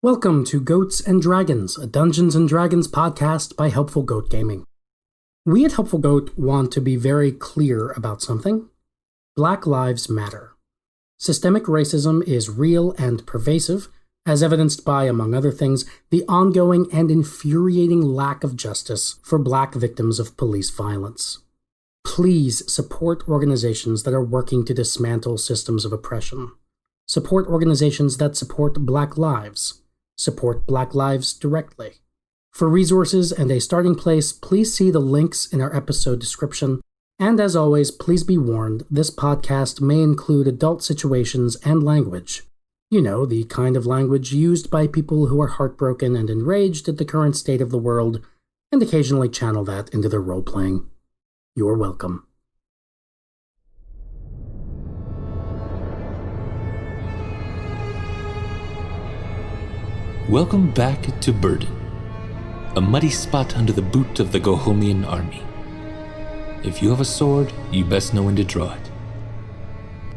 Welcome to Goats and Dragons, a Dungeons & Dragons podcast by Helpful Goat Gaming. We at Helpful Goat want to be very clear about something. Black lives matter. Systemic racism is real and pervasive, as evidenced by, among other things, the ongoing and infuriating lack of justice for Black victims of police violence. Please support organizations that are working to dismantle systems of oppression. Support organizations that support Black lives. Support Black lives directly. For resources and a starting place, please see the links in our episode description. And as always, please be warned, this podcast may include adult situations and language. You know, the kind of language used by people who are heartbroken and enraged at the current state of the world, and occasionally channel that into their role-playing. You're welcome. Welcome back to Burden, a muddy spot under the boot of the Gohomian army. If you have a sword, you best know when to draw it.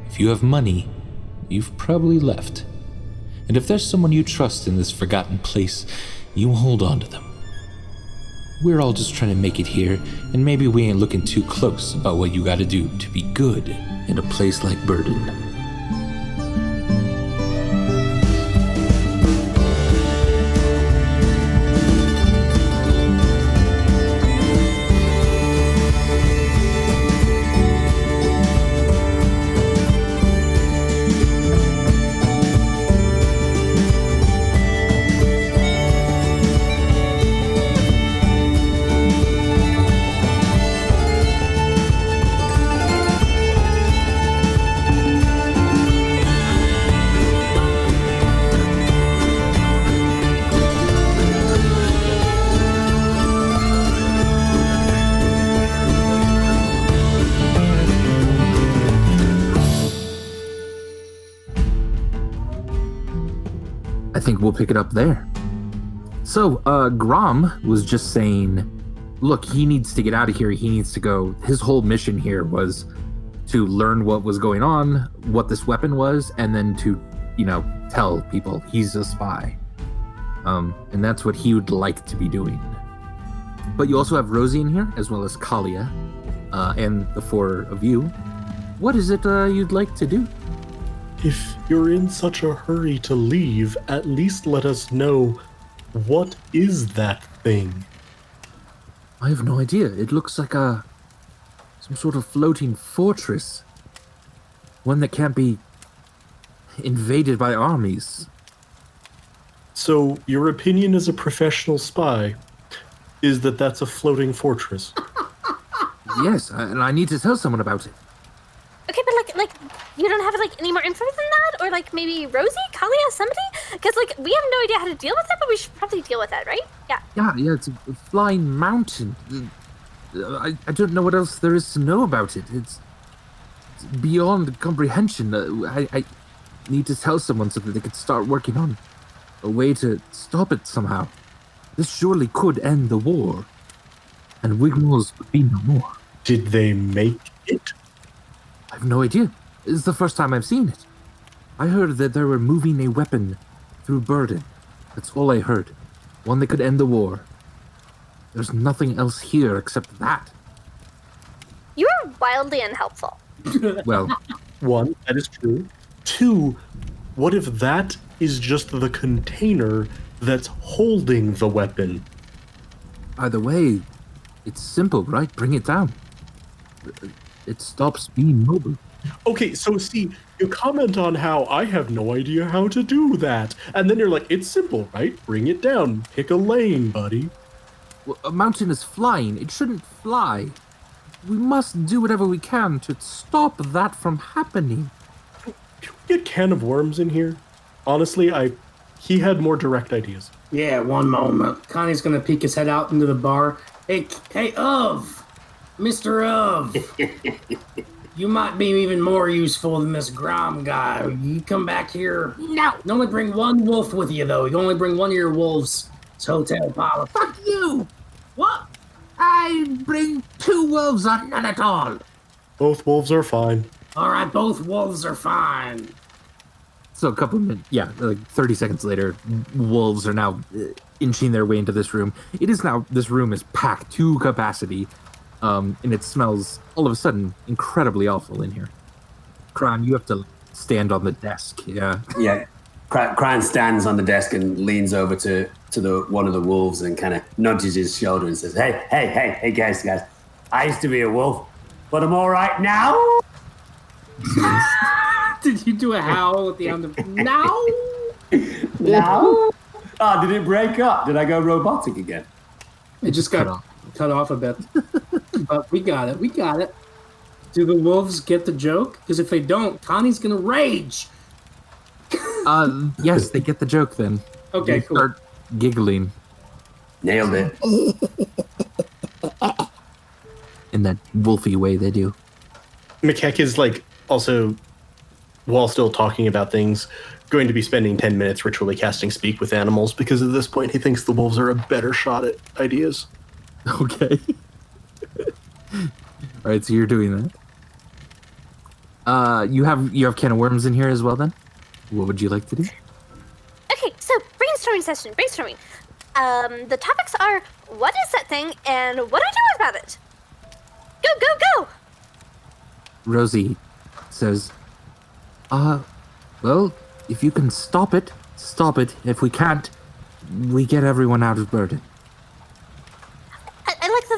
If you have money, you've probably left. And if there's someone you trust in this forgotten place, you hold on to them. We're all just trying to make it here, and maybe we ain't looking too close about what you gotta do to be good in a place like Burden. I think we'll pick it up there. So, Grom was just saying, look, he needs to get out of here. He needs to go. His whole mission here was to learn what was going on, what this weapon was, and then to, tell people he's a spy. And that's what he would like to be doing. But you also have Rosie in here, as well as Kalia, and the four of you. What is it you'd like to do? If you're in such a hurry to leave, at least let us know, what is that thing? I have no idea. It looks like some sort of floating fortress. One that can't be invaded by armies. So, your opinion as a professional spy is that that's a floating fortress? Yes, and I need to tell someone about it. Okay, but like, you don't have any more info than that, or maybe Rosie, Kalia, somebody? Because we have no idea how to deal with it, but we should probably deal with it, right? Yeah. Yeah, it's a flying mountain. I don't know what else there is to know about it. It's beyond comprehension. I need to tell someone so that they could start working on a way to stop it somehow. This surely could end the war, and Wigmore's would be no more. Did they make it? I have no idea. This is the first time I've seen it. I heard that they were moving a weapon through Burden. That's all I heard. One that could end the war. There's nothing else here except that. You are wildly unhelpful. Well, one, that is true. Two, what if that is just the container that's holding the weapon? Either way, it's simple, right? Bring it down. It stops being mobile. Okay, so see, you comment on how I have no idea how to do that. And then you're like, it's simple, right? Bring it down. Pick a lane, buddy. Well, a mountain is flying. It shouldn't fly. We must do whatever we can to stop that from happening. Can we get Can of Worms in here? Honestly, he had more direct ideas. Yeah, one moment. Connie's gonna peek his head out into the bar. Hey, Mr. Of! You might be even more useful than this Grom guy. You come back here. No! You only bring one wolf with you, though. You only bring one of your wolves. It's hotel policy. Fuck you! What? I bring 2 wolves or none at all. Both wolves are fine. All right, both wolves are fine. So a couple of minutes, yeah, like 30 seconds later, wolves are now inching their way into this room. This room is packed to capacity, and it smells all of a sudden incredibly awful in here. Kran, you have to stand on the desk, yeah. Yeah, Kran stands on the desk and leans over to one of the wolves and kind of nudges his shoulder and says, hey, guys, I used to be a wolf, but I'm all right now. Did you do a howl at the end of now? Now? Oh, did it break up? Did I go robotic again? It just got cut off a bit. But we got it. Do the wolves get the joke? Because if they don't, Connie's going to rage. Yes, they get the joke then. Okay, they cool. Start giggling. Nailed it. In that wolfy way they do. McKeck is also, while still talking about things, going to be spending 10 minutes ritually casting Speak with Animals because at this point he thinks the wolves are a better shot at ideas. Okay. All right, so you're doing that. You have can of worms in here as well then? What would you like to do? Okay, so brainstorming session. The topics are, what is that thing, and what do I do about it? Go! Rosie says, well, if you can stop it. If we can't, we get everyone out of Burden. I like the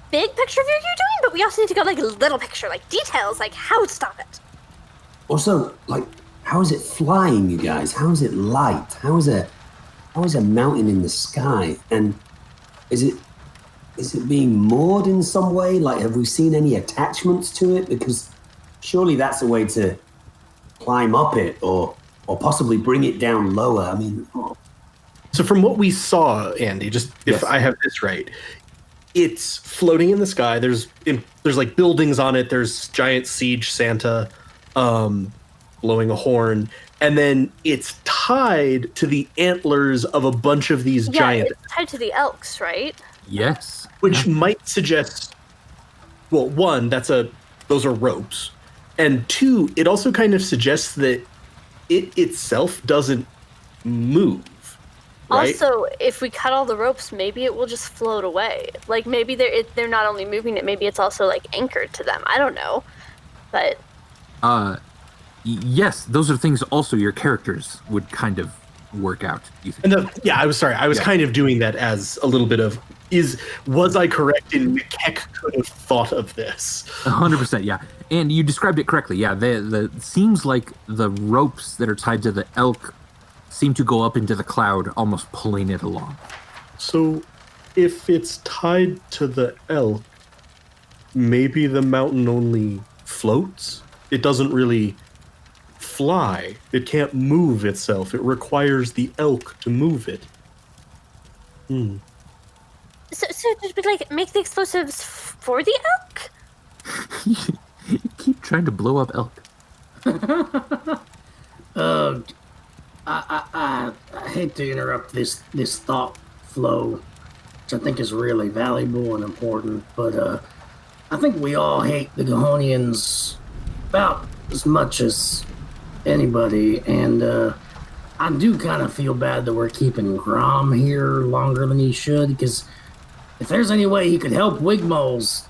big picture view you're doing, but we also need to go little picture, details, how to stop it. Also, how is it flying, you guys? How is it light? How is a mountain in the sky? And is it being moored in some way? Have we seen any attachments to it? Because surely that's a way to climb up it or possibly bring it down lower. I mean... So from what we saw, Andy, just if I have this right, it's floating in the sky. There's buildings on it. There's giant siege Santa blowing a horn. And then it's tied to the antlers of a bunch of these giant... it's tied to the elks, right? Yes. Which might suggest, well, one, those are ropes. And two, it also kind of suggests that it itself doesn't move. Right? Also, if we cut all the ropes, maybe it will just float away. Maybe they're not only moving it, maybe it's also anchored to them. I don't know. But yes, those are things also your characters would kind of work out. You think? And I was kind of doing that as a little bit of was I correct in McKeck could have thought of this? 100%, yeah. And you described it correctly. Yeah, the seems like the ropes that are tied to the elk seem to go up into the cloud, almost pulling it along. So, if it's tied to the elk, maybe the mountain only floats? It doesn't really fly. It can't move itself. It requires the elk to move it. So did we make the explosives for the elk? You keep trying to blow up elk. I hate to interrupt this thought flow, which I think is really valuable and important, but I think we all hate the Gahonians about as much as anybody, and I do kind of feel bad that we're keeping Grom here longer than he should, because if there's any way he could help Wigmoles,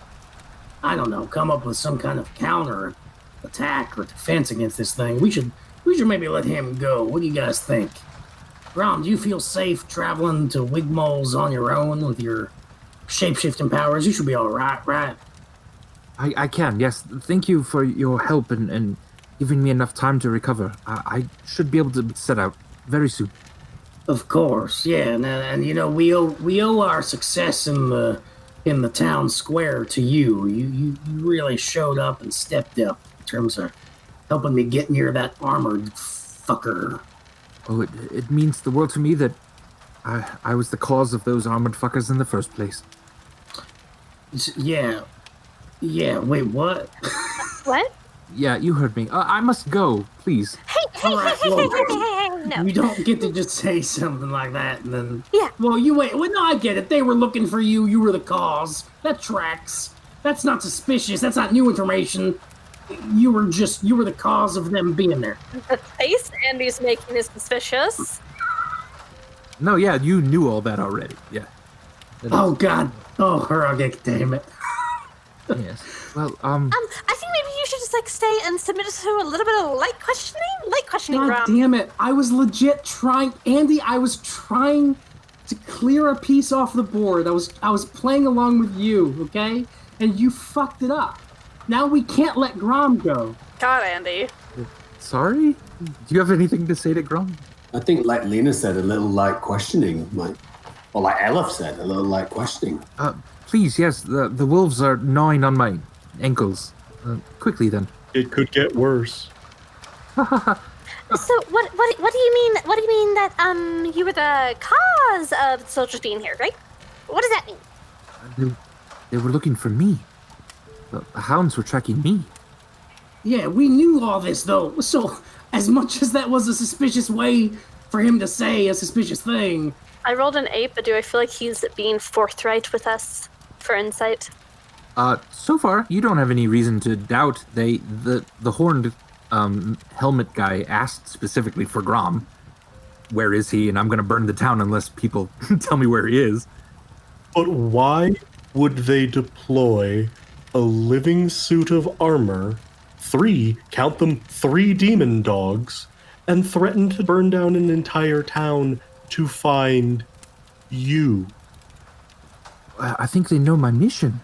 I don't know, come up with some kind of counter attack or defense against this thing, we should maybe let him go. What do you guys think? Grom, do you feel safe traveling to Wigmoles on your own with your shape-shifting powers? You should be all right? I can, yes. Thank you for your help and giving me enough time to recover. I should be able to set out very soon. Of course, yeah, and we owe our success in the town square to you. You really showed up and stepped up in terms of helping me get near that armored fucker. Oh, it means the world to me that I was the cause of those armored fuckers in the first place. Yeah, wait, what? What? Yeah, you heard me. I must go, please. Hey, no. You don't get to just say something like that and then... Yeah. Well, you wait. Well, no, I get it. They were looking for you. You were the cause. That tracks. That's not suspicious. That's not new information. you were the cause of them being there. The face Andy's making is suspicious. No, yeah, you knew all that already. Yeah. Oh God. Oh, Harrogate, damn it. Yes. Well, I think maybe you should just like stay and submit us to a little bit of light questioning, God Rom. damn it. I was legit trying, Andy, I was trying to clear a piece off the board. I was playing along with you, okay? And you fucked it up. Now we can't let Grom go. God, Andy. sorry? Do you have anything to say to Grom? I think, like Lena said, a little light questioning, like Elif said, a little light questioning. Please, yes, the wolves are gnawing on my ankles. Quickly, then. It could get worse. So what do you mean? What do you mean that you were the cause of the soldiers being here, right? What does that mean? They were looking for me. The hounds were tracking me. Yeah, we knew all this, though. So, as much as that was a suspicious way for him to say a suspicious thing... I rolled an 8, but do I feel like he's being forthright with us for insight? So far, you don't have any reason to doubt the horned helmet guy asked specifically for Grom. Where is he? And I'm going to burn the town unless people tell me where he is. But why would they deploy a living suit of armor, 3 demon dogs, and threaten to burn down an entire town to find you? I think they know my mission.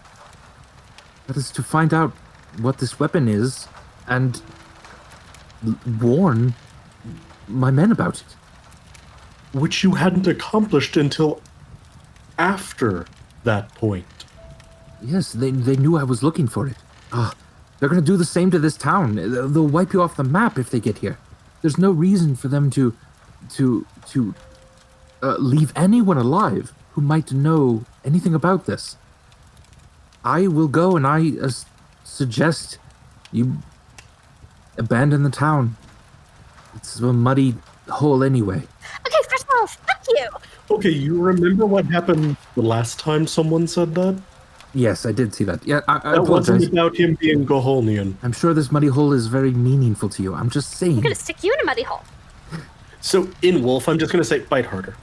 That is to find out what this weapon is and warn my men about it. Which you hadn't accomplished until after that point. Yes, they knew I was looking for it. They're going to do the same to this town. They'll wipe you off the map if they get here. There's no reason for them to leave anyone alive who might know anything about this. I will go and I suggest you abandon the town. It's a muddy hole anyway. Okay, first of all, fuck you! Okay, you remember what happened the last time someone said that? Yes, I did see that. Yeah, I that apologize. wasn't about him being Goholnian. I'm sure this muddy hole is very meaningful to you. I'm just saying. I'm gonna stick you in a muddy hole. So, in Wolf, I'm just gonna say, bite harder.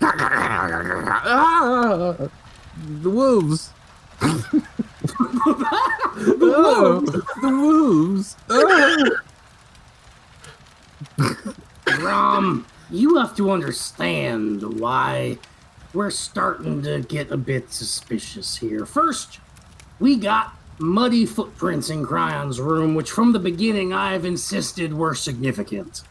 The wolves. The wolves. You have to understand why we're starting to get a bit suspicious here. First, we got muddy footprints in Cryon's room, which from the beginning I've insisted were significant.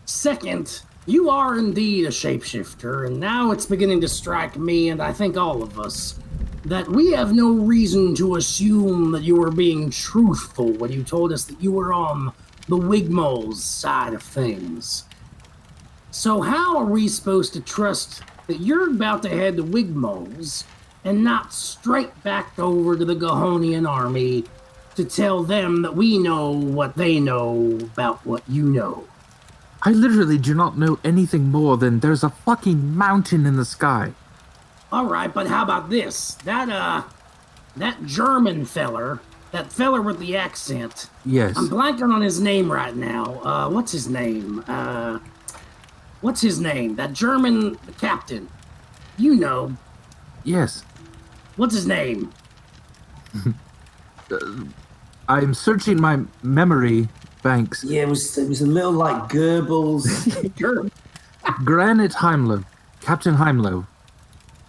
Second, you are indeed a shapeshifter, and now it's beginning to strike me, and I think all of us, that we have no reason to assume that you were being truthful when you told us that you were on the Wigmole's side of things. So how are we supposed to trust that you're about to head to Wigmole's and not straight back over to the Gohonian army to tell them that we know what they know about what you know? I literally do not know anything more than there's a fucking mountain in the sky. All right, but how about this? That German feller, that feller with the accent. Yes. I'm blanking on his name right now. What's his name? That German captain. You know. Yes. What's his name? I'm searching my memory banks. Yeah, it was a little like Goebbels. Granite Heimlo. Captain Heimlo.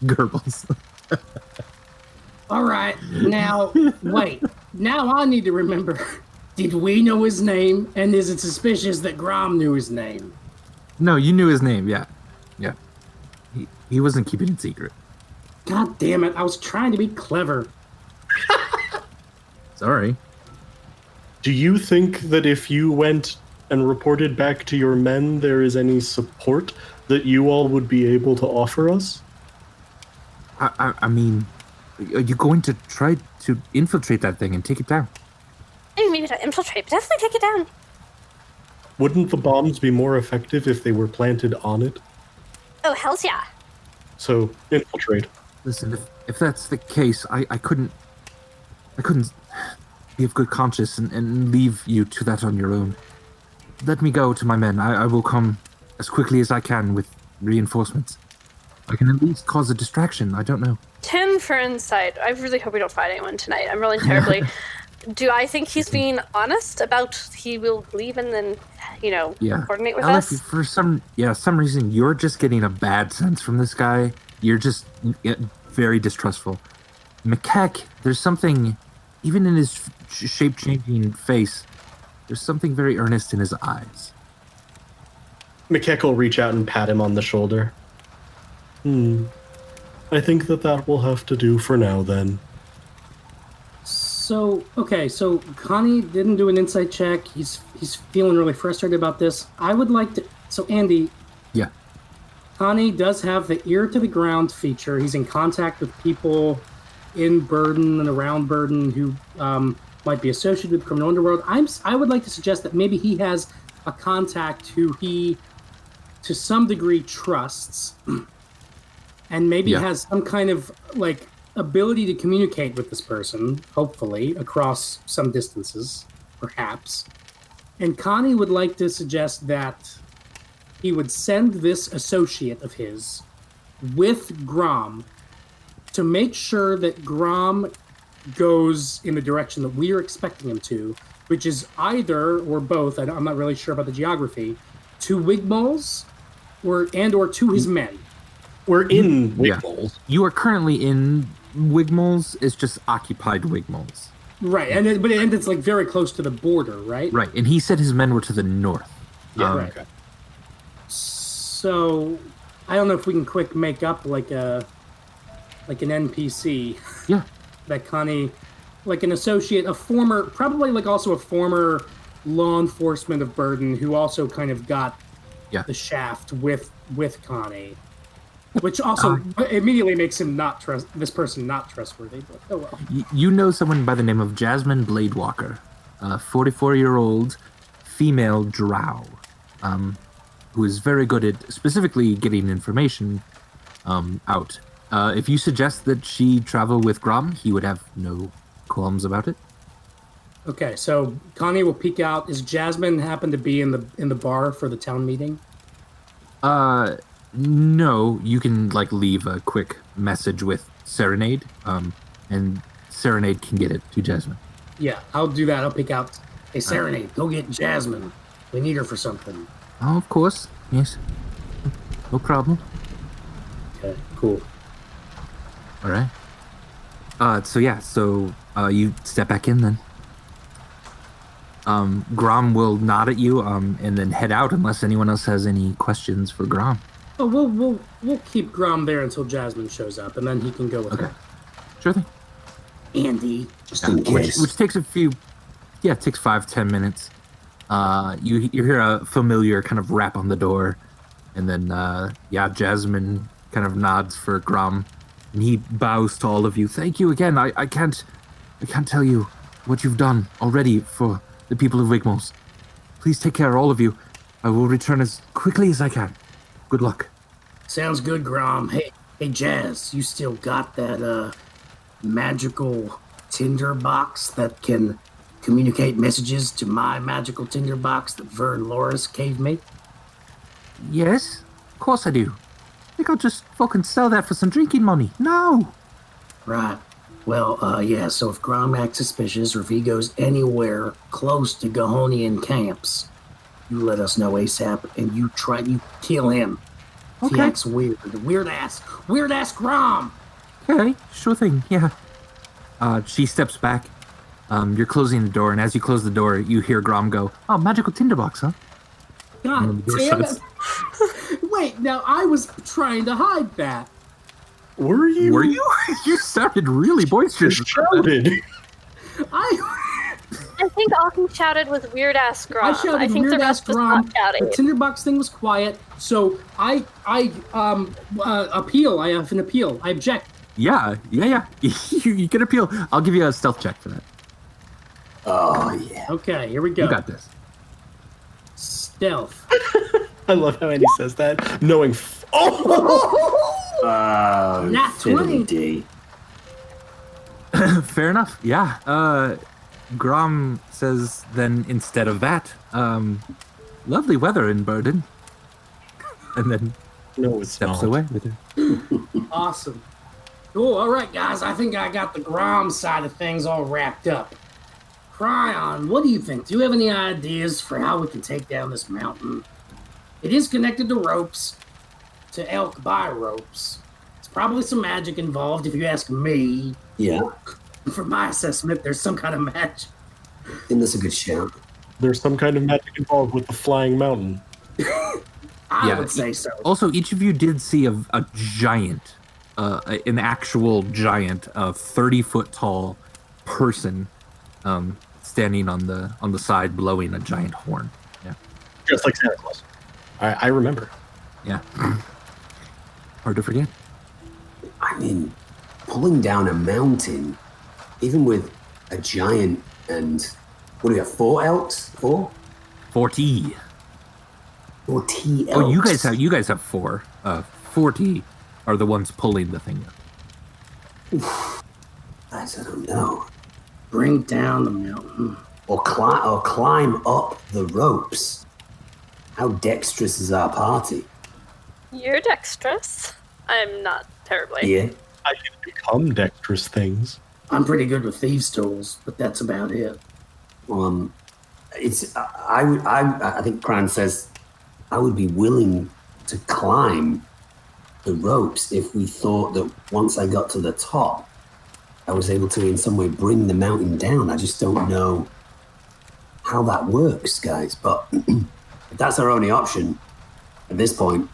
Goebbels. All right, now, wait. Now I need to remember. Did we know his name? And is it suspicious that Grom knew his name? No, you knew his name, yeah. Yeah. He wasn't keeping it secret. God damn it, I was trying to be clever. Sorry. Do you think that if you went and reported back to your men, there is any support that you all would be able to offer us? I mean, are you going to try to infiltrate that thing and take it down? I mean, maybe not infiltrate, but definitely take it down. Wouldn't the bombs be more effective if they were planted on it? Oh, hells yeah. So, infiltrate. Listen, if that's the case, I couldn't I couldn't be of good conscience and leave you to that on your own. Let me go to my men. I will come as quickly as I can with reinforcements. I can at least cause a distraction. I don't know. 10 for insight. I really hope we don't fight anyone tonight. I'm rolling terribly. Do I think he's being honest about he will leave and then, coordinate with us? For some reason, you're just getting a bad sense from this guy. You're just very distrustful. Macaque, there's something, even in his shape-changing face, there's something very earnest in his eyes. Macaque will reach out and pat him on the shoulder. I think that will have to do for now, then. So Connie didn't do an insight check. He's feeling really frustrated about this. I would like to... So, Andy... Yeah. Connie does have the ear to the ground feature. He's in contact with people in Burden and around Burden who might be associated with the criminal underworld. I would like to suggest that maybe he has a contact who he, to some degree, trusts, and maybe has some kind of, ability to communicate with this person, hopefully, across some distances, perhaps. And Connie would like to suggest that he would send this associate of his with Grom to make sure that Grom goes in the direction that we are expecting him to, which is either or both, I'm not really sure about the geography, to Wigmoles or to his men. We're in Wigmoles. Yeah. You are currently in Wigmoles. It's just occupied Wigmoles. Right, and it's very close to the border, right? Right, and he said his men were to the north. Yeah, right. Okay. So, I don't know if we can quick make up an NPC. Yeah. That Connie, an associate, probably also a former law enforcement of Burden who also kind of got the shaft with Connie. Which also immediately makes him this person not trustworthy, but oh well. You know someone by the name of Jasmine Bladewalker, a 44-year-old female drow, who is very good at specifically getting information out. If you suggest that she travel with Grom, he would have no qualms about it. Okay, so Connie will peek out. Does Jasmine happen to be in the bar for the town meeting? No, you can leave a quick message with Serenade, and Serenade can get it to Jasmine. Yeah, I'll do that. I'll pick out. Hey, Serenade, go get Jasmine. We need her for something. Oh, of course. Yes. No problem. Okay, cool. All right. So you step back in then. Grom will nod at you, and then head out unless anyone else has any questions for Grom. Oh, we'll keep Grom there until Jasmine shows up, and then he can go with her. Sure thing. Andy, just in case. Which takes it takes 5-10 minutes. You hear a familiar kind of rap on the door, and then Jasmine kind of nods for Grom, and he bows to all of you. Thank you again. I can't tell you what you've done already for the people of Wigmoles. Please take care, all of you. I will return as quickly as I can. Good luck. Sounds good, Grom. Hey, Jazz, you still got that magical tinder box that can communicate messages to my magical tinder box that Vern Loris gave me? Yes, of course I do. I think I'll just fucking sell that for some drinking money. No! Right. Well, so if Grom acts suspicious or if he goes anywhere close to Gahonian camps, you let us know ASAP, and you kill him. If he acts weird. Weird ass Grom! Okay, sure thing, yeah. She steps back. You're closing the door, and as you close the door, you hear Grom go, "Oh, magical tinderbox, huh?" God damn it! Wait, now I was trying to hide that. Were you? You sounded really boisterous. Shouted. I think all he shouted was weird ass Grom. I shouted think weird the ass rest was Grom. not shouting. The tinderbox thing was quiet, so I appeal. I have an appeal. I object. Yeah. You can appeal. I'll give you a stealth check for that. Oh yeah. Okay, here we go. You got this. Stealth. I love how Andy says that, knowing. Nat 20. Fair enough. Yeah. Grom says then instead of that, lovely weather in Burden. And then No, it's steps not. away with it. Awesome. Cool. All right, guys. I think I got the Grom side of things all wrapped up. Cryon, what do you think? Do you have any ideas for how we can take down this mountain? It is connected to ropes, to elk by ropes. There's probably some magic involved, if you ask me. Yeah, From my assessment, there's some kind of magic. I think that's a good shout. There's some kind of magic involved with the flying mountain. I would say so. Also, each of you did see a giant, an actual giant, 30-foot tall person standing on the side blowing a giant horn. Yeah. Just like Santa Claus. I remember. Yeah. Hard to forget. I mean, pulling down a mountain, even with a giant and what do we have? 4 elks? 4? 40. 40 elks. Oh, you guys have 4. 40 are the ones pulling the thing up. I don't know. Bring down the mountain. Or climb up the ropes. How dexterous is our party? You're dexterous. I'm not terribly. Yeah. I can become dexterous things. I'm pretty good with thieves' tools, but that's about it. It's I think Cran says I would be willing to climb the ropes if we thought that once I got to the top, I was able to in some way bring the mountain down. I just don't know how that works, guys. But if that's our only option at this point,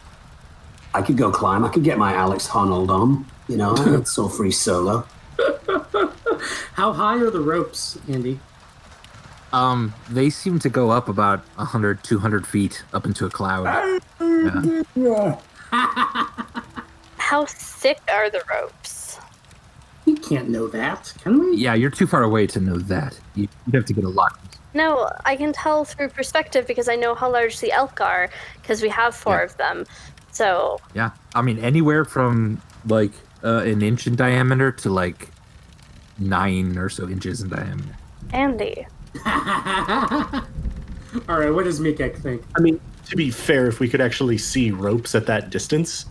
I could go climb. I could get my Alex Honnold on. You know, it's all free solo. How high are the ropes, Andy? They seem to go up about 100, 200 feet up into a cloud. Yeah. How thick are the ropes? We can't know that, can we? Yeah, you're too far away to know that. You'd have to get a lot. No, I can tell through perspective because I know how large the elk are because we have 4 of them. So Yeah, I mean anywhere from like an inch in diameter to like 9 or so inches in diameter. Andy. All right, what does Mikek think? I mean, to be fair, if we could actually see ropes at that distance.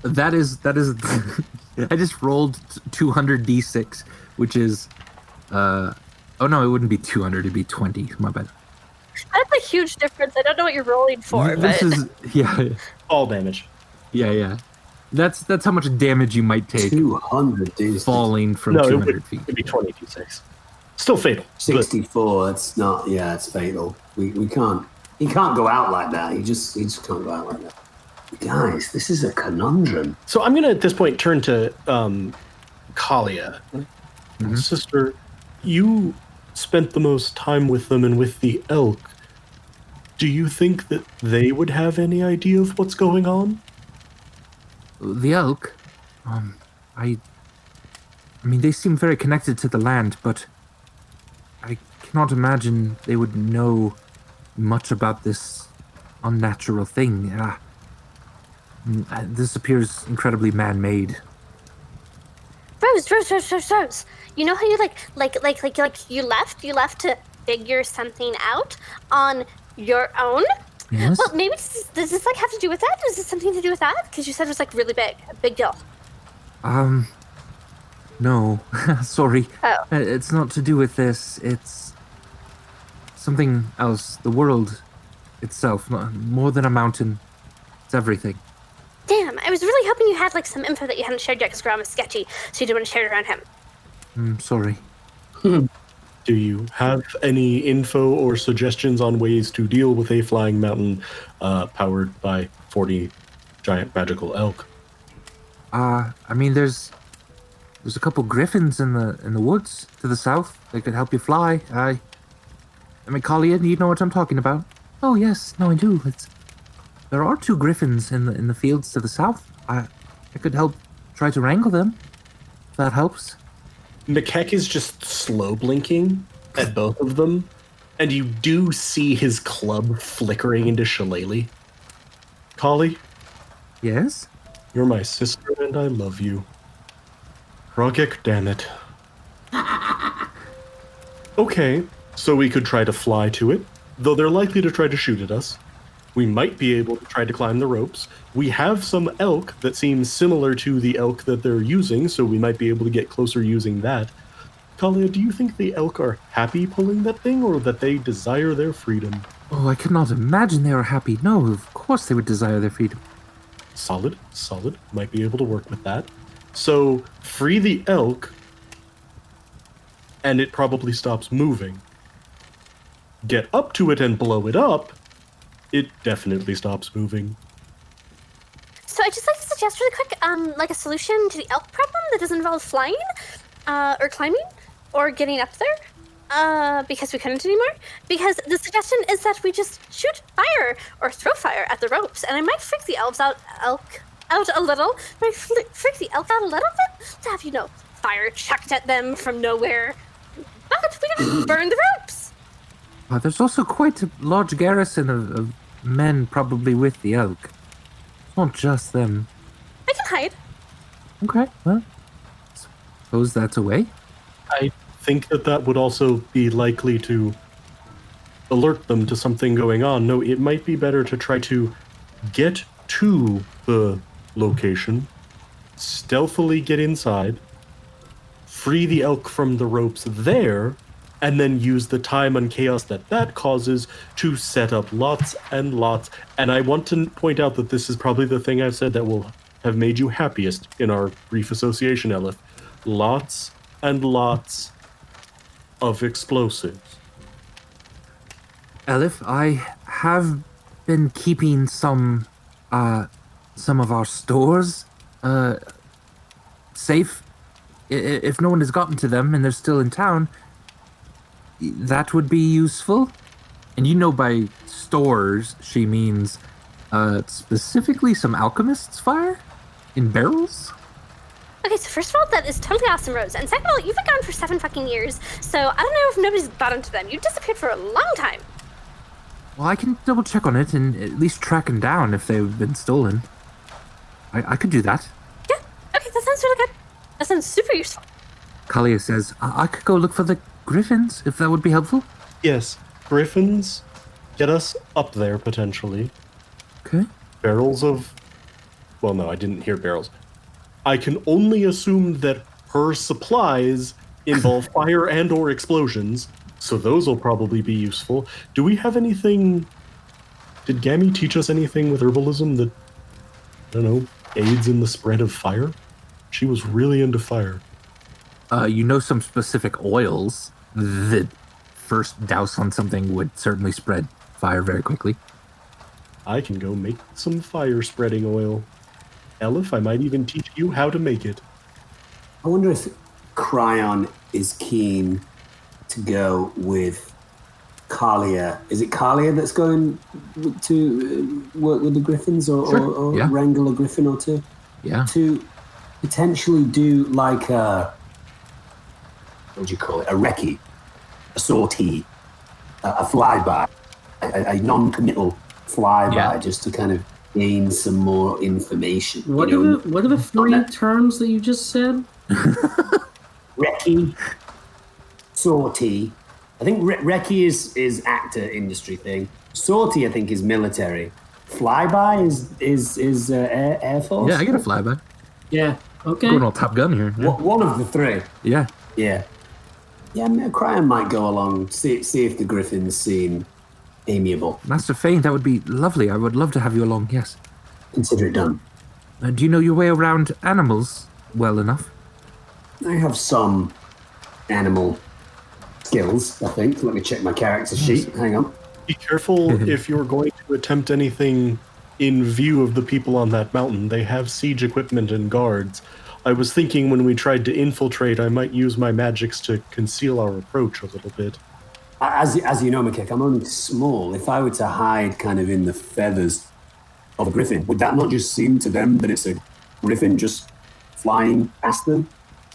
That is. I just rolled 200 d6, which is. Oh no, it wouldn't be 200. It'd be 20. My bad. That's a huge difference. I don't know what you're rolling for, This but is yeah. All damage. Yeah. That's how much damage you might take 200 d6. falling from No, 200 feet. It'd be 20 d6. Still fatal. 64. It's not. Yeah, it's fatal. We can't. He can't go out like that. He just can't go out like that. Guys, this is a conundrum. So I'm going to, at this point, turn to Kalia. Mhm. Sister, you spent the most time with them and with the elk. Do you think that they would have any idea of what's going on? The elk. I mean, they seem very connected to the land, but I cannot imagine they would know much about this unnatural thing. This appears incredibly man-made. Rose. You know how you you left to figure something out on your own? Yes? Well, maybe does this like have to do with that? Does this something to do with that? Because you said it was like really big, a big deal. No. Sorry. Oh. It's not to do with this. It's something else. The world itself, more than a mountain. It's everything. Damn, I was really hoping you had like some info that you hadn't shared yet because Grom is sketchy, so you didn't want to share it around him. Sorry. Do you have any info or suggestions on ways to deal with a flying mountain powered by 40 giant magical elk? I mean, there's a couple griffins in the woods to the south that could help you fly. I mean, Kalia, do you know what I'm talking about? Oh yes, no, I do. There are 2 griffins in the fields to the south. I could help try to wrangle them. If that helps. Mikek is just slow blinking at both of them, and you do see his club flickering into shillelagh. Kali, Yes. you're my sister and I love you. Rogek, damn it. Okay, so we could try to fly to it, though they're likely to try to shoot at us. We might be able to try to climb the ropes. We have some elk that seems similar to the elk that they're using, so we might be able to get closer using that. Kalia, do you think the elk are happy pulling that thing, or that they desire their freedom? Oh, I could not imagine they were happy. No, of course they would desire their freedom. Solid. Might be able to work with that. So, free the elk, and it probably stops moving. Get up to it and blow it up, it definitely stops moving. So I'd just like to suggest really quick, like a solution to the elk problem that doesn't involve flying, or climbing, or getting up there, because we couldn't anymore. Because the suggestion is that we just shoot fire or throw fire at the ropes, and I might freak the elk out a little. Might freak the elk out a little bit to have fire chucked at them from nowhere. But we don't burn the ropes. There's also quite a large garrison of men probably with the elk. It's not just them. I can hide. Okay, well, suppose that's a way. I think that would also be likely to alert them to something going on. No, it might be better to try to get to the location, stealthily get inside, free the elk from the ropes there, and then use the time and chaos that causes to set up lots and lots. And I want to point out that this is probably the thing I've said that will have made you happiest in our brief association, Elif. Lots and lots of explosives. Elif, I have been keeping some of our stores safe. If no one has gotten to them and they're still in town, that would be useful. And by stores, she means specifically some alchemist's fire in barrels. Okay, so first of all, that is totally awesome, Rose. And second of all, you've been gone for 7 fucking years, so I don't know if nobody's bought into them. You disappeared for a long time. Well, I can double check on it and at least track them down if they've been stolen. I could do that. Yeah, okay, that sounds really good. That sounds super useful. Kalia says, I could go look for the griffins, if that would be helpful. Yes, griffins get us up there, potentially. Okay. Barrels of... Well, no, I didn't hear barrels. I can only assume that her supplies involve fire and or explosions, so those will probably be useful. Do we have anything... Did Gammy teach us anything with herbalism that, I don't know, aids in the spread of fire? She was really into fire. Some specific oils that first douse on something would certainly spread fire very quickly. I can go make some fire-spreading oil. Elif, I might even teach you how to make it. I wonder if Cryon is keen to go with Kalia. Is it Kalia that's going to work with the griffins or Yeah. wrangle a griffin or two? Yeah. To potentially do like a, what do you call it? A recce, a sortie, a flyby, a non-committal flyby, just to kind of gain some more information. What are the 3 terms that you just said? Recce, sortie. I think recce is actor industry thing. Sortie, I think, is military. Flyby is Air Force. Yeah, I get a flyby. Yeah. Okay. Going all Top Gun here. Yeah. One of the 3. Yeah. Yeah. Yeah, Cryon might go along, see if the griffins seem amiable. Master Fane, that would be lovely. I would love to have you along, yes. Consider it done. Do you know your way around animals well enough? I have some animal skills, I think. Let me check my character sheet. Hang on. Be careful if you're going to attempt anything in view of the people on that mountain. They have siege equipment and guards. I was thinking when we tried to infiltrate, I might use my magics to conceal our approach a little bit. As you know, Makek, I'm only small. If I were to hide kind of in the feathers of a griffin, would that not just seem to them that it's a griffin just flying past them?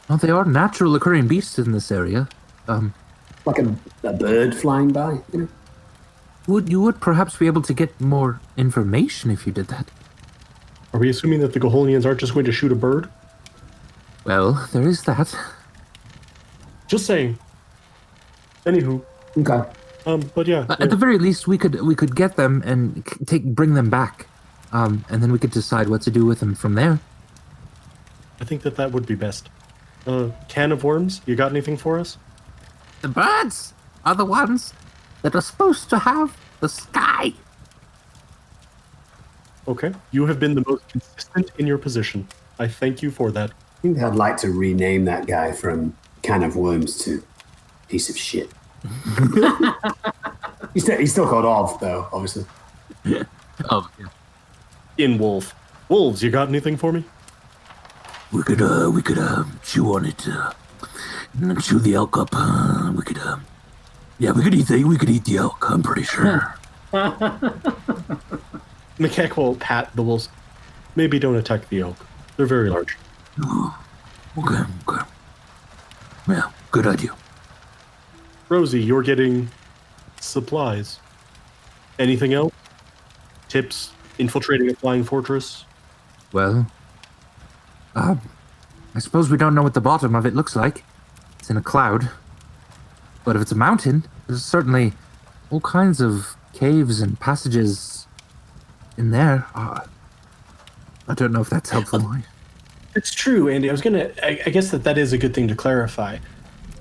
Well, they are natural occurring beasts in this area. Like a bird flying by, you know? You would perhaps be able to get more information if you did that. Are we assuming that the Goholians aren't just going to shoot a bird? Well, there is that. Just saying. Anywho, Okay. but yeah. At the very least, we could get them and bring them back, and then we could decide what to do with them from there. I think that would be best. Can of worms, you got anything for us? The birds are the ones that are supposed to have the sky. Okay. You have been the most consistent in your position. I thank you for that. I think I'd like to rename that guy from Can of Worms to Piece of Shit. He's still called Ov, though, obviously. Oh, yeah. In Wolf. Wolves, you got anything for me? We could chew on it, chew the elk up. We could eat the elk. I'm pretty sure. McKeck will pat the wolves. Maybe don't attack the elk. They're very large. Oh, okay. Yeah, good idea. Rosie, you're getting supplies. Anything else? Tips? Infiltrating a flying fortress? Well, I suppose we don't know what the bottom of it looks like. It's in a cloud. But if it's a mountain, there's certainly all kinds of caves and passages in there. I don't know if that's helpful. It's true, Andy. I guess that is a good thing to clarify.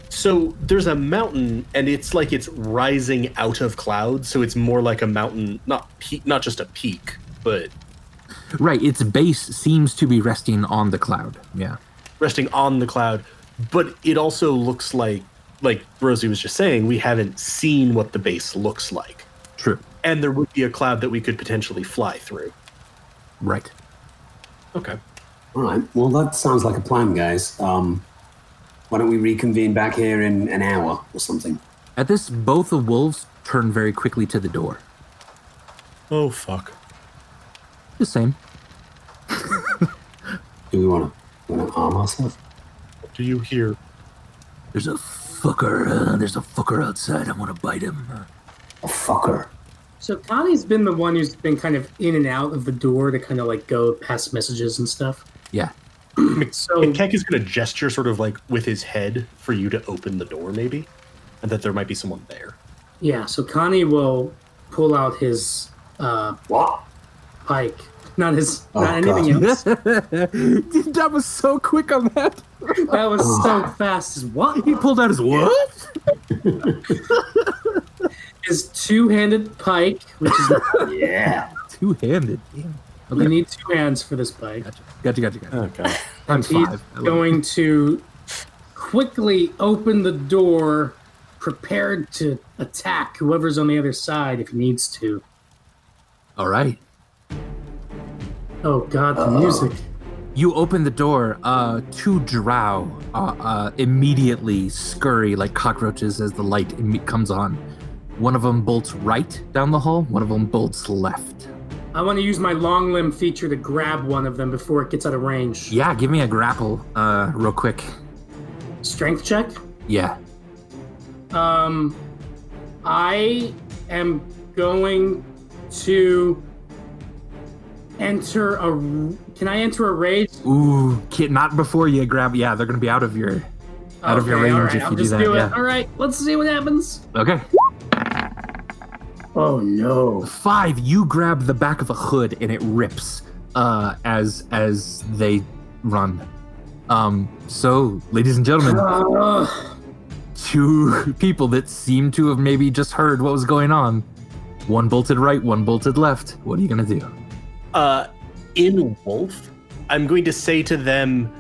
So there's a mountain, and it's like it's rising out of clouds, so it's more like a mountain, not just a peak, but... Right, its base seems to be resting on the cloud, yeah. Resting on the cloud, but it also looks like Rosie was just saying, we haven't seen what the base looks like. True. And there would be a cloud that we could potentially fly through. Right. Okay. All right. Well, that sounds like a plan, guys. Why don't we reconvene back here in an hour or something? At this, both the wolves turn very quickly to the door. Oh, fuck. The same. Do we want to arm ourselves? What do you hear? There's a fucker outside. I want to bite him. A fucker. So Connie's been the one who's been kind of in and out of the door to kind of like go past messages and stuff. Yeah. So Keck is going to gesture sort of like with his head for you to open the door, maybe, and that there might be someone there. yeah, so Connie will pull out his What? pike, not Oh, anything else. That was so quick on that. That was so fast. As what? He pulled out his what? His two-handed pike, which is Yeah. Two-handed. Damn. you need two hands for this pike. Gotcha. Okay. I'm He's 5. going to quickly open the door, prepared to attack whoever's on the other side if he needs to. All right. Oh God, the music. You open the door. Two drow immediately scurry like cockroaches as the light comes on. One of them bolts right down the hall. One of them bolts left. I want to use my long limb feature to grab one of them before it gets out of range. Yeah, give me a grapple, real quick. Strength check. Yeah. I am going to enter a. Can I enter a rage? Ooh, not before you grab. Yeah, they're gonna be out of your range all right, if I'll you do just that. do it. Yeah. All right, let's see what happens. Okay. Oh no! 5. You grab the back of a hood and it rips as they run. So, ladies and gentlemen, two people that seem to have maybe just heard what was going on. One bolted right, one bolted left. What are you gonna do? In Wolf, I'm going to say to them,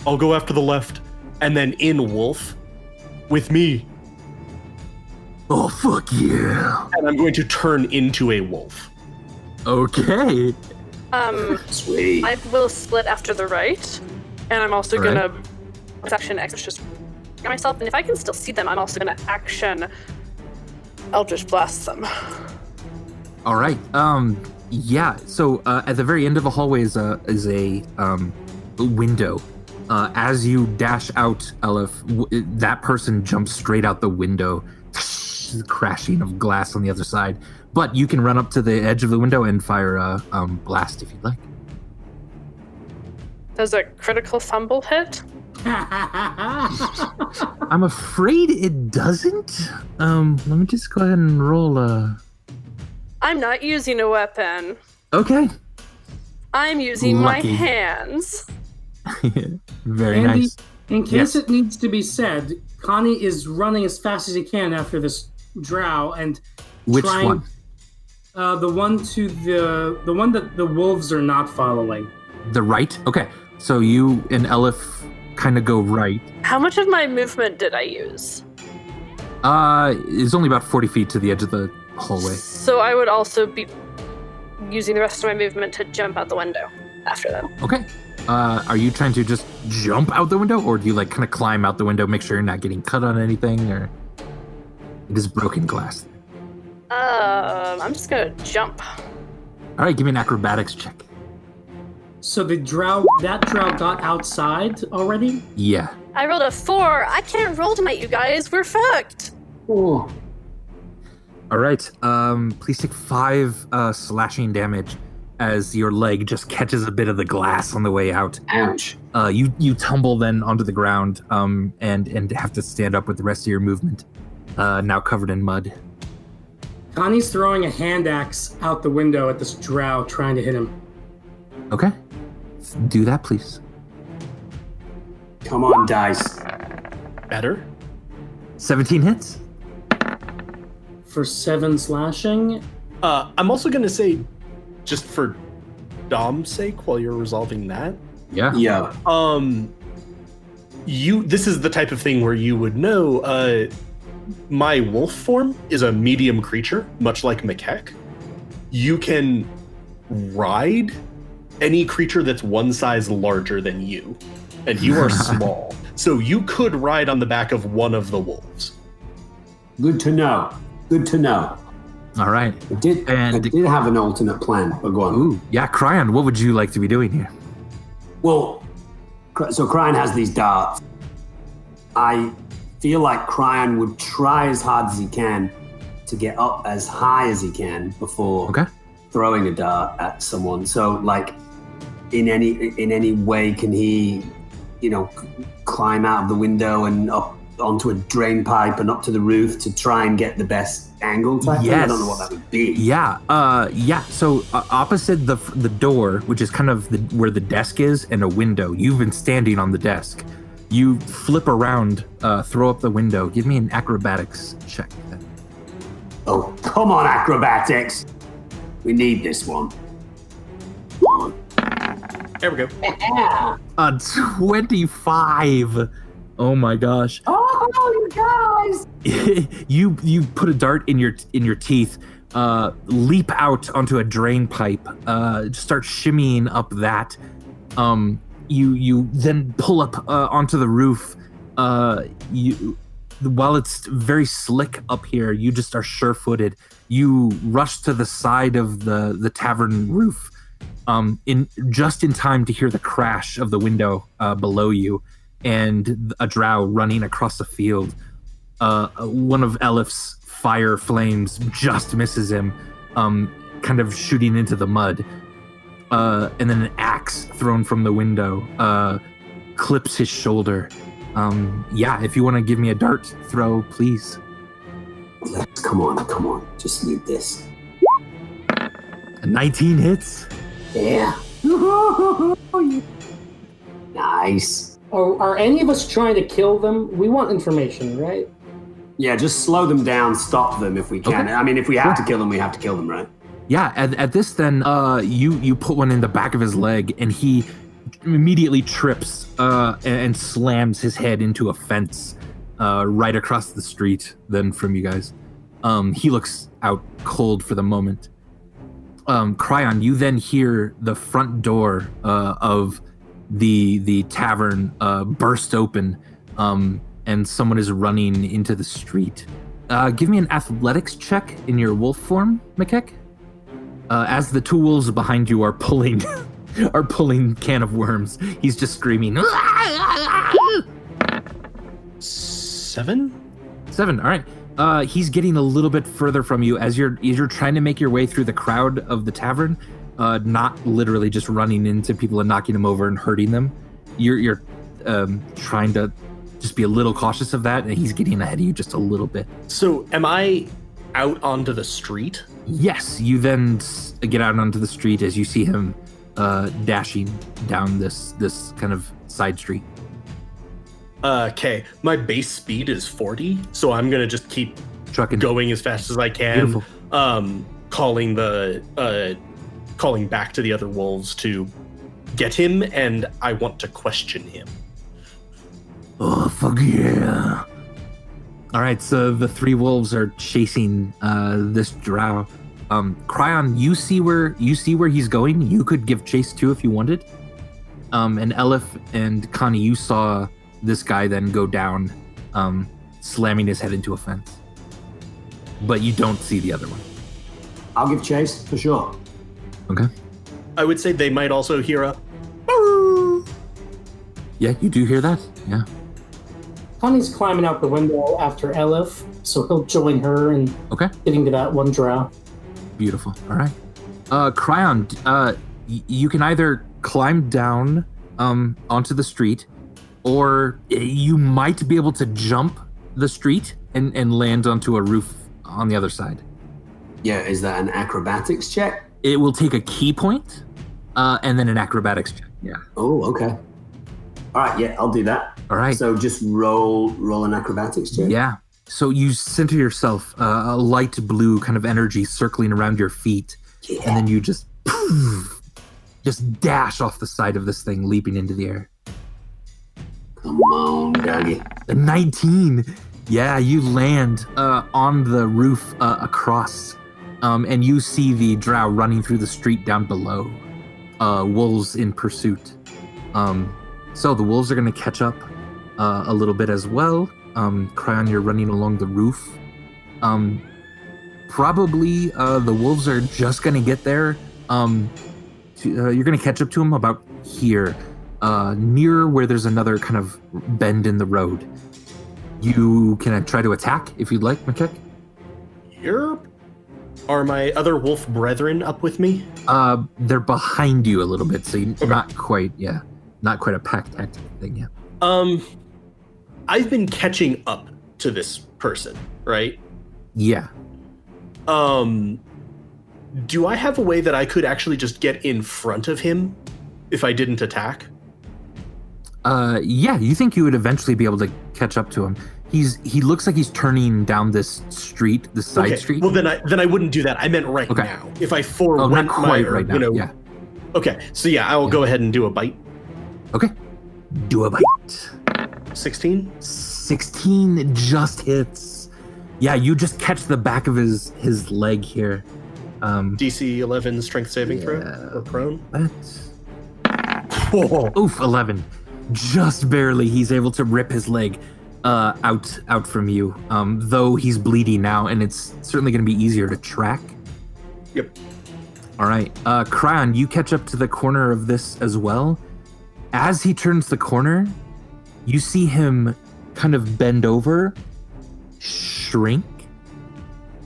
I'll go after the left, and then in Wolf, with me, Oh, fuck yeah. and I'm going to turn into a wolf. Okay. Sweet. I will split after the right, and I'm also Alright. gonna action X just myself, and if I can still see them, I'm also gonna action Eldritch Blast them. All right. Yeah. So at the very end of the hallway is a window. As you dash out, Elif, that person jumps straight out the window, crashing of glass on the other side. But you can run up to the edge of the window and fire a blast if you'd like. Does a critical fumble hit? I'm afraid it doesn't. Let me just go ahead and roll I'm not using a weapon. Okay. I'm using my Lucky. hands. Very Andy, nice. in case Yes. it needs to be said, Connie is running as fast as he can after this drow and Which trying, one? The one to the one that the wolves are not following. The right? Okay. So you and Elif kind of go right. How much of my movement did I use? It's only about 40 feet to the edge of the hallway. So I would also be using the rest of my movement to jump out the window after them. Okay. Are you trying to just jump out the window, or do you like kind of climb out the window, make sure you're not getting cut on anything, or it is broken glass? I'm just gonna jump. All right, give me an acrobatics check. So that drow got outside already? Yeah. I rolled a 4. I can't roll tonight, you guys. We're fucked. Oh, All right. Please take 5 slashing damage as your leg just catches a bit of the glass on the way out. ouch. You tumble then onto the ground and have to stand up with the rest of your movement, now covered in mud. Connie's throwing a hand axe out the window at this drow, trying to hit him. Okay. Do that, please. Come on, dice. Better. 17 hits. For 7 slashing. I'm also going to say, just for Dom's sake, while you're resolving that, Yeah. Yeah. this is the type of thing where you would know, my wolf form is a medium creature, much like Makek. You can ride any creature that's one size larger than you, and you are small. So you could ride on the back of one of the wolves. Good to know. Good to know. All right. I did have an alternate plan, but go on. Ooh, yeah, Cryon, what would you like to be doing here? Well, so Cryon has these darts. I feel like Cryon would try as hard as he can to get up as high as he can before Okay. throwing a dart at someone. So, like, in any way, can he, climb out of the window and up onto a drain pipe and up to the roof to try and get the best angle type thing? I don't know what that would be. Yeah. So opposite the door, which is kind of where the desk is, and a window. You've been standing on the desk. You flip around, throw up the window. Give me an acrobatics check. Oh, come on, acrobatics. We need this one. There we go. A 25. Oh my gosh. Oh, you guys! you put a dart in your teeth, leap out onto a drain pipe, start shimmying up that. You then pull up onto the roof. While it's very slick up here, you just are sure-footed. You rush to the side of the tavern roof, in time to hear the crash of the window below you, and a drow running across the field. One of Elif's fire flames just misses him, kind of shooting into the mud. And then an axe thrown from the window clips his shoulder. If you want to give me a dart throw, please. Come on. Just need this. 19 hits. Yeah. Nice. Oh, are any of us trying to kill them? We want information, right? Yeah, just slow them down, stop them if we can. Okay. I mean, if we have to kill them, we have to kill them, right? Yeah, at this then, you put one in the back of his leg, and he immediately trips and slams his head into a fence right across the street then from you guys. He looks out cold for the moment. Cryon, you then hear the front door of the tavern burst open, and someone is running into the street. Give me an athletics check in your wolf form, Makek. As the two wolves behind you are pulling can of worms, he's just screaming. 7? 7. All right. He's getting a little bit further from you as you're trying to make your way through the crowd of the tavern. not literally just running into people and knocking them over and hurting them. You're trying to just be a little cautious of that, and he's getting ahead of you just a little bit. So am I out onto the street? Yes, you then get out onto the street as you see him dashing down this kind of side street. Okay, my base speed is 40, so I'm gonna just keep Trucking. going as fast as I can. Beautiful. Calling back to the other wolves to get him, and I want to question him. Oh, fuck yeah. All right, so the 3 wolves are chasing this drow. Cryon, you see where he's going. You could give chase too if you wanted. And Elif and Connie, you saw this guy then go down, slamming his head into a fence. But you don't see the other one. I'll give chase for sure. Okay. I would say they might also hear a. Yeah, you do hear that. Yeah. Connie's climbing out the window after Elif, so he'll join her in Okay. getting to that one drow. Beautiful. All right. Cryon, you can either climb down onto the street, or you might be able to jump the street and land onto a roof on the other side. Yeah, is that an acrobatics check? It will take a key point, and then an acrobatics check. Yeah. Oh, okay. All right, yeah, I'll do that. All right. So just roll an acrobatics check. Yeah. So you center yourself, a light blue kind of energy circling around your feet, Yeah. and then you just dash off the side of this thing, leaping into the air. Come on, doggy. A 19. Yeah, you land on the roof across, and you see the drow running through the street down below. Wolves in pursuit. So the wolves are going to catch up a little bit as well. Cryon, you're running along the roof. Probably the wolves are just going to get there. You're going to catch up to them about here, near where there's another kind of bend in the road. You can try to attack if you'd like, Makek. Here? Are my other wolf brethren up with me? They're behind you a little bit, so not quite a pack tactic thing yet. I've been catching up to this person, right? Yeah. Do I have a way that I could actually just get in front of him if I didn't attack? Yeah, you think you would eventually be able to catch up to him. He looks like he's turning down this street, the side street. Well, then I wouldn't do that. I meant right now. If I forward not quite right now. Yeah. Okay, so yeah, I will go ahead and do a bite. Okay. Do a bite. 16? 16 just hits. Yeah, you just catch the back of his leg here. DC 11 strength saving throw or prone. Oof, 11. Just barely he's able to rip his leg out from you. Though he's bleeding now, and it's certainly going to be easier to track. Yep. All right. Cryon, you catch up to the corner of this as well. As he turns the corner, you see him kind of bend over, shrink,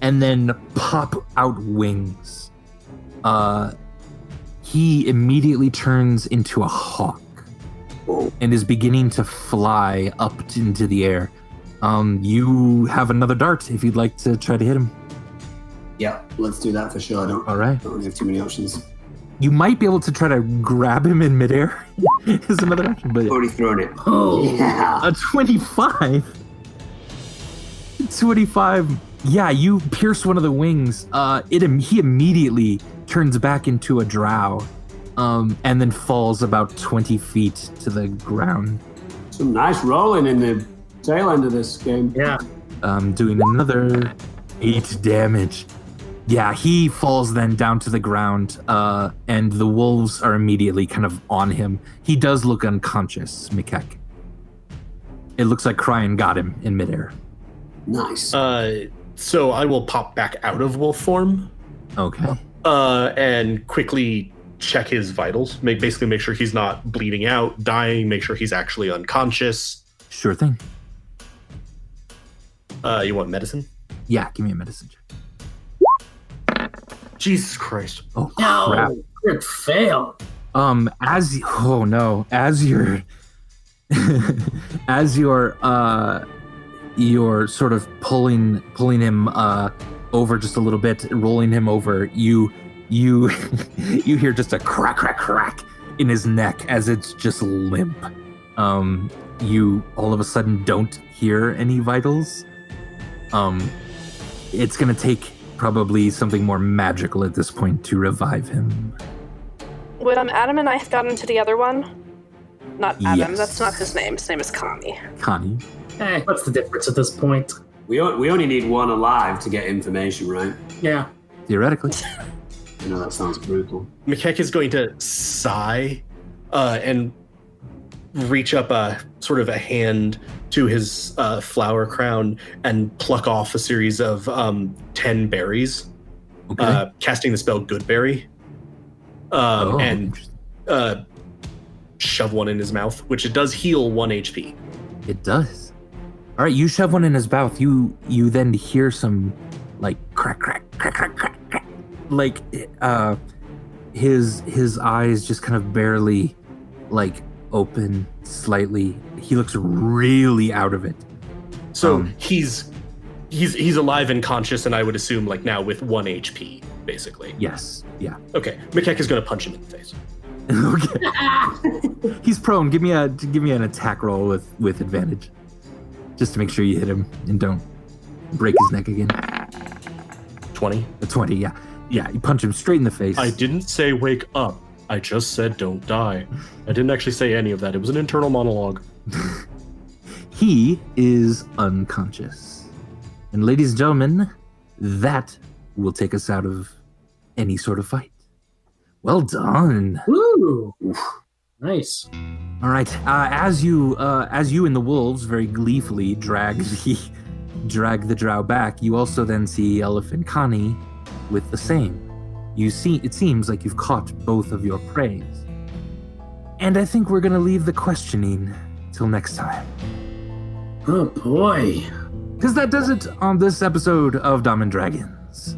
and then pop out wings. He immediately turns into a hawk and is beginning to fly up into the air. You have another dart if you'd like to try to hit him. Yeah, let's do that for sure. All right. Don't have too many options. You might be able to try to grab him in midair. Is another option, but Already thrown it. Oh, Yeah. a 25. 25. Yeah, you pierce one of the wings. He immediately turns back into a drow, and then falls about 20 feet to the ground. Some nice rolling in the tail end of this game. yeah. Doing another 8 damage. Yeah, he falls then down to the ground, and the wolves are immediately kind of on him. He does look unconscious, Mikek. It looks like Cryon got him in midair. Nice. So I will pop back out of wolf form. Okay. And quickly check his vitals. Basically make sure he's not bleeding out, dying, make sure he's actually unconscious. Sure thing. You want medicine? Yeah, give me a medicine check. Jesus Christ. Oh, crap. Crit fail. As you're as you're sort of pulling him over just a little bit, rolling him over, you hear just a crack in his neck as it's just limp. You all of a sudden don't hear any vitals. It's gonna take probably something more magical at this point to revive him. Would Adam and I have gotten to the other one? Not Adam, Yes. that's not his name. His name is Connie. Connie. What's the difference at this point? We only need one alive to get information, right? Yeah. Theoretically. I know that sounds brutal. Makek is going to sigh and reach up a hand to his flower crown and pluck off a series of 10 berries, Okay. casting the spell Goodberry, and shove one in his mouth, which it does heal 1 HP. It does. All right, you shove one in his mouth. You then hear some like crack, like his eyes just kind of barely like open slightly. He looks really out of it. So he's alive and conscious, and I would assume like now with 1 HP, basically. Yes. Yeah. Okay, Makek is going to punch him in the face. Okay. He's prone. Give me an attack roll with advantage, just to make sure you hit him and don't break his neck again. 20. A 20. Yeah. Yeah. You punch him straight in the face. I didn't say wake up. I just said don't die. I didn't actually say any of that. It was an internal monologue. He is unconscious. And ladies and gentlemen, that will take us out of any sort of fight. Well done. Woo! Nice. All right. As you and the wolves very gleefully drag the drow back, you also then see Elephant Connie with the same. It seems like you've caught both of your preys. And I think we're gonna leave the questioning till next time. Oh boy. Because that does it on this episode of Dumb and Dragons.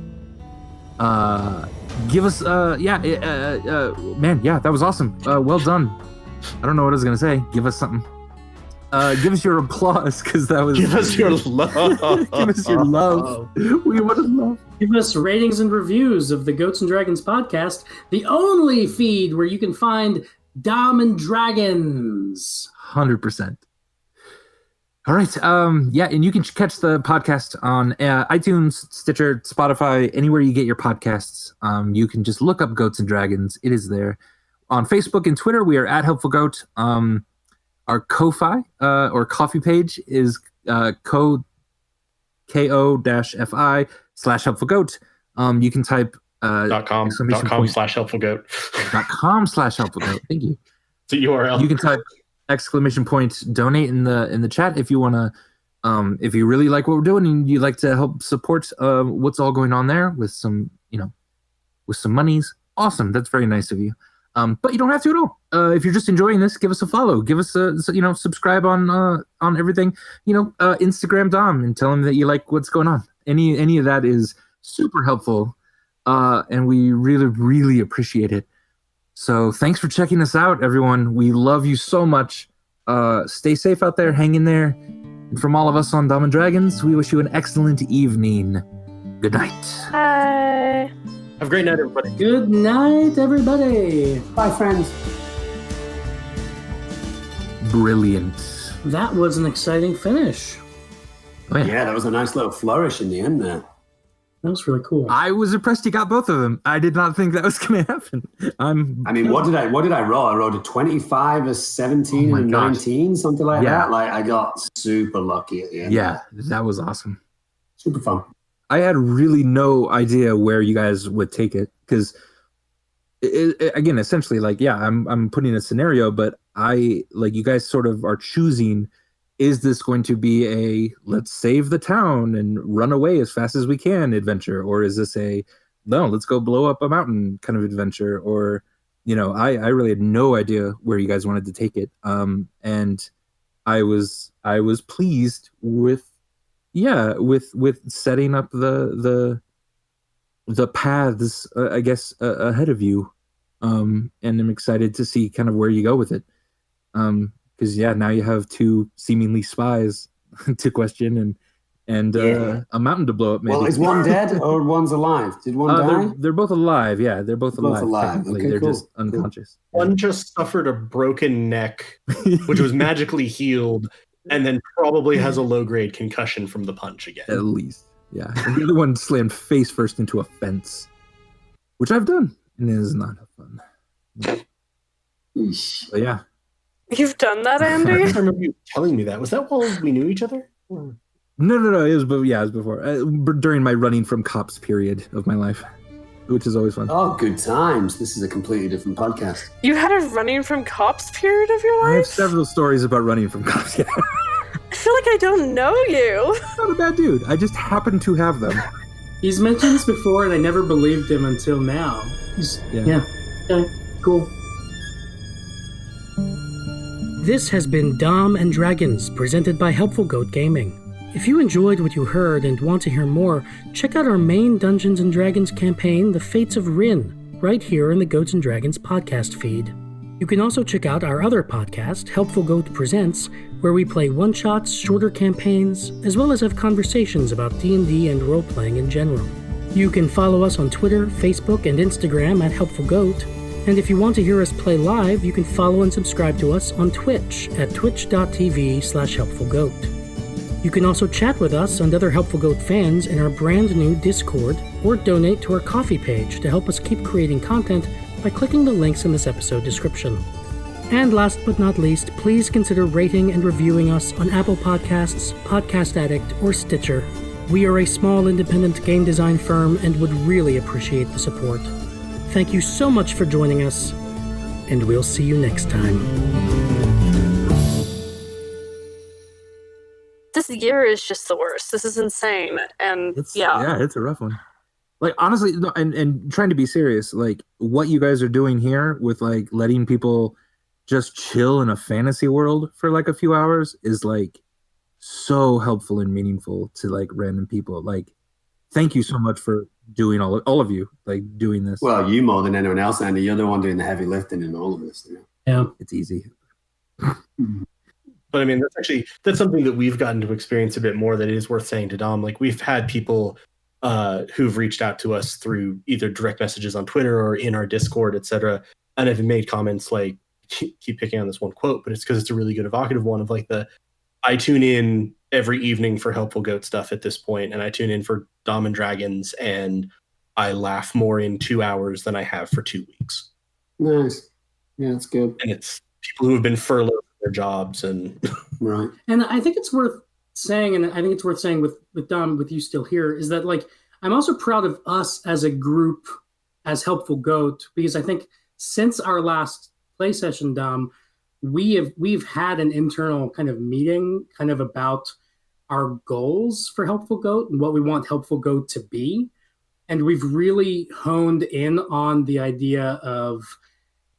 Give us, man, yeah, that was awesome. Well done. I don't know what I was gonna say. Give us something. Give us your applause, because that was. Give us your love. Give us your love. We want to love. Give us ratings and reviews of the Goats and Dragons podcast, the only feed where you can find Dom and Dragons. 100%. All right. Yeah, and you can catch the podcast on iTunes, Stitcher, Spotify, anywhere you get your podcasts. You can just look up Goats and Dragons. It is there. On Facebook and Twitter, we are at Helpful Goat. Our Ko-Fi or coffee page is ko-fi/Helpful Goat. You can type .com/Helpful Goat. .com/Helpful Goat. Thank you. It's a URL. You can type !donate in the chat if you want to. If you really like what we're doing and you'd like to help support what's all going on there with some, with some monies. Awesome. That's very nice of you. But you don't have to at all. If you're just enjoying this, give us a follow. Give us a, subscribe on everything. Instagram Dom and tell him that you like what's going on. Any of that is super helpful, and we really, really appreciate it. So thanks for checking us out, everyone. We love you so much. Stay safe out there. Hang in there. And from all of us on Dumb and Dragons, we wish you an excellent evening. Good night. Bye. Have a great night, everybody. Good night, everybody. Bye, friends. Brilliant. That was an exciting finish. Oh, Yeah, that was a nice little flourish in the end there. That was really cool. I was impressed you got both of them. I did not think that was going to happen. What did I roll? I rolled a 25, a 17, Oh my and a gosh. 19, something like Yeah. that. Like, I got super lucky at the end. Yeah, that was awesome. Super fun. I had really no idea where you guys would take it because, again, essentially, I'm putting a scenario, but you guys sort of are choosing. Is this going to be a let's save the town and run away as fast as we can adventure, or is this a no, let's go blow up a mountain kind of adventure? Or, I really had no idea where you guys wanted to take it. And I was pleased with setting up the paths, I guess, ahead of you. and I'm excited to see kind of where you go with it. Because now you have two seemingly spies to question and a mountain to blow up. Maybe. Well, is one dead or one's alive? Did one die? They're both alive. Yeah, they're both alive. Okay, they're cool. just unconscious. One just suffered a broken neck, which was magically healed, and then probably has a low-grade concussion from the punch again. At least, yeah. And the other one slammed face first into a fence, which I've done, and it is not fun. But yeah. You've done that, I Andy? remember you telling me that. Was that while we knew each other? No. It was before. During my running from cops period of my life, which is always fun. Oh, good times. This is a completely different podcast. You had a running from cops period of your life? I have several stories about running from cops. Yeah. I feel like I don't know you. Not a bad dude. I just happen to have them. He's mentioned this before, and I never believed him until now. Yeah. Okay, cool. This has been Dom and Dragons, presented by Helpful Goat Gaming. If you enjoyed what you heard and want to hear more, check out our main Dungeons & Dragons campaign, The Fates of Rin, right here in the Goats & Dragons podcast feed. You can also check out our other podcast, Helpful Goat Presents, where we play one-shots, shorter campaigns, as well as have conversations about D&D and role-playing in general. You can follow us on Twitter, Facebook, and Instagram at Helpful Goat. And if you want to hear us play live, you can follow and subscribe to us on Twitch at twitch.tv/helpfulgoat. You can also chat with us and other Helpful Goat fans in our brand new Discord, or donate to our Ko-fi page to help us keep creating content by clicking the links in this episode description. And last but not least, please consider rating and reviewing us on Apple Podcasts, Podcast Addict, or Stitcher. We are a small independent game design firm and would really appreciate the support. Thank you so much for joining us, and we'll see you next time. This year is just the worst. This is insane. And It's a rough one. Like, honestly, no, and trying to be serious, like, what you guys are doing here with, like, letting people just chill in a fantasy world for, like, a few hours is, like, so helpful and meaningful to, like, random people. Like, thank you so much for doing all of you, like, doing this. Well, you more than anyone else, Andy. You're the one doing the heavy lifting in all of this. You know? Yeah. It's easy. But I mean, that's something that we've gotten to experience a bit more that it is worth saying to Dom. Like, we've had people who've reached out to us through either direct messages on Twitter or in our Discord, etc., and have made comments like, keep picking on this one quote, but it's because it's a really good evocative one of like I tune in every evening for Helpful Goat stuff at this point, and I tune in for Dom and Dragons, and I laugh more in 2 hours than I have for 2 weeks. Nice. Yeah, that's good. And it's people who have been furloughed from their jobs and Right. And I think it's worth saying, and I think it's worth saying with Dom, with you still here, is that, like, I'm also proud of us as a group, as Helpful Goat, because I think since our last play session, Dom, we've had an internal kind of meeting kind of about our goals for Helpful Goat and what we want Helpful Goat to be. And we've really honed in on the idea of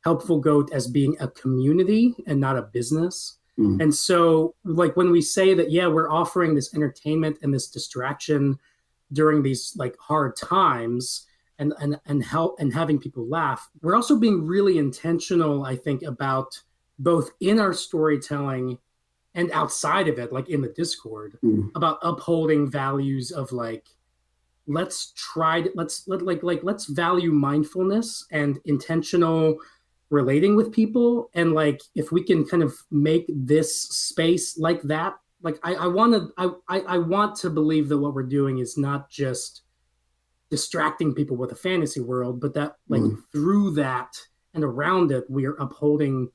Helpful Goat as being a community and not a business. Mm. And so, like, when we say that, yeah, we're offering this entertainment and this distraction during these, like, hard times and help and having people laugh, we're also being really intentional, I think, about both in our storytelling and outside of it, like in the Discord, about upholding values of, like, let's value mindfulness and intentional relating with people. And, like, if we can kind of make this space like that, like, I want to believe that what we're doing is not just distracting people with a fantasy world, but that, like, through that and around it, we are upholding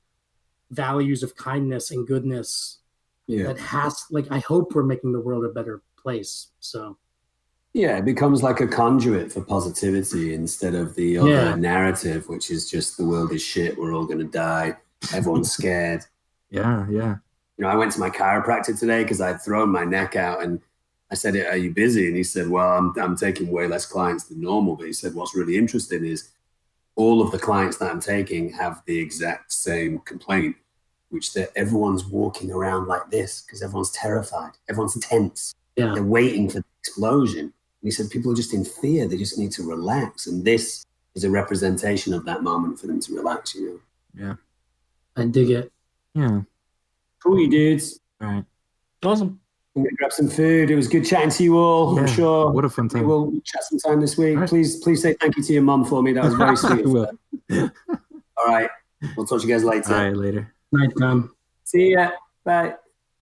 values of kindness and goodness. Yeah. That has, like, I hope we're making the world a better place. So yeah, it becomes like a conduit for positivity instead of the other narrative, which is just the world is shit, we're all going to die, everyone's scared. Yeah. You know, I went to my chiropractor today because I'd thrown my neck out, and I said, "Are you busy?" And he said, "Well, I'm taking way less clients than normal." But he said, "What's really interesting is all of the clients that I'm taking have the exact same complaint, which that everyone's walking around like this because everyone's terrified, everyone's tense, they're waiting for the explosion." And he said, people are just in fear. They just need to relax. And this is a representation of that moment for them to relax, you know. Yeah. I dig it. Yeah. Cool, you dudes. All right. Awesome. I'm going to grab some food. It was good chatting to you all. Yeah, I'm sure what a fun time. we'll chat some time this week. All right. Please say thank you to your mum for me. That was very sweet. I will. All right. We'll talk to you guys later. All right, later. Night time. See ya. Bye.